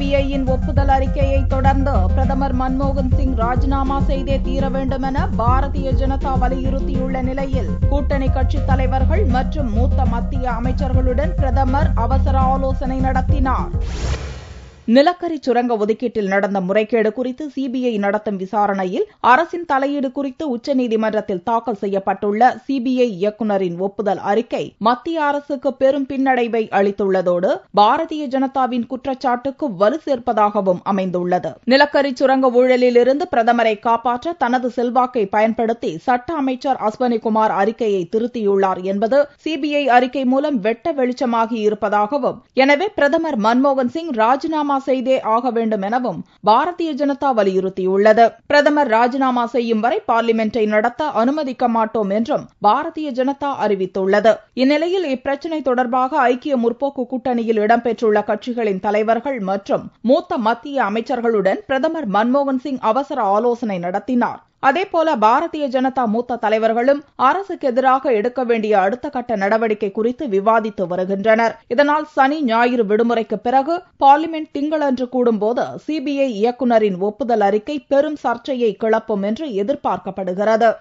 சிபிஐயின் ஒப்புதல் அறிக்கையை தொடர்ந்து பிரதமர் மன்மோகன் சிங் ராஜினாமா செய்தே தீர வேண்டும் என பாரதிய ஜனதா வலியுறுத்தியுள்ள நிலையில் கூட்டணி கட்சித் தலைவர்கள் மற்றும் மூத்த மத்திய அமைச்சர்களுடன் பிரதமர் அவசர ஆலோசனை நடத்தினார். நிலக்கரி சுரங்க ஒதுக்கீட்டில் நடந்த முறைகேடு குறித்து சிபிஐ நடத்தும் விசாரணையில் அரசின் தலையீடு குறித்து உச்சநீதிமன்றத்தில் தாக்கல் செய்யப்பட்டுள்ள சிபிஐ இயக்குநரின் ஒப்புதல் அறிக்கை மத்திய அரசுக்கு பெரும் பின்னடைவை அளித்துள்ளதோடு பாரதிய ஜனதாவின் குற்றச்சாட்டுக்கு வலு சேர்ப்பதாகவும் அமைந்துள்ளது. நிலக்கரி சுரங்க ஊழலிலிருந்து பிரதமரை காப்பாற்ற தனது செல்வாக்கை பயன்படுத்தி சட்ட அமைச்சர் அஸ்வனிகுமார் அறிக்கையை திருத்தியுள்ளார் என்பது சிபிஐ அறிக்கை மூலம் வெட்ட வெளிச்சமாகி இருப்பதாகவும், எனவே பிரதமர் மன்மோகன் சிங் ராஜினாமா செய்தே ஆக வேண்டும் எனவும் பாரதிய ஜனதா வலியுறுத்தியுள்ளது. பிரதமர் ராஜினாமா செய்யும் வரை பார்லிமெண்டை நடத்த அனுமதிக்க மாட்டோம் என்றும் பாரதிய ஜனதா அறிவித்துள்ளது. இந்நிலையில் இப்பிரச்சினை தொடர்பாக ஐக்கிய முற்போக்கு கூட்டணியில் இடம்பெற்றுள்ள கட்சிகளின் தலைவர்கள் மற்றும் மூத்த மத்திய அமைச்சர்களுடன் பிரதமர் மன்மோகன் சிங் அவசர ஆலோசனை நடத்தினார். அதேபோல பாரதிய ஜனதா மூத்த தலைவர்களும் அரசுக்கு எதிராக எடுக்க வேண்டிய அடுத்த கட்ட நடவடிக்கை குறித்து விவாதித்து வருகின்றனர். இதனால் சனி ஞாயிறு விடுமுறைக்கு பிறகு பார்லிமெண்ட் திங்களன்று கூடும்போது சிபிஐ இயக்குநரின் ஒப்புதல் அறிக்கை பெரும் சர்ச்சையை கிளப்பும் என்று எதிர்பார்க்கப்படுகிறது.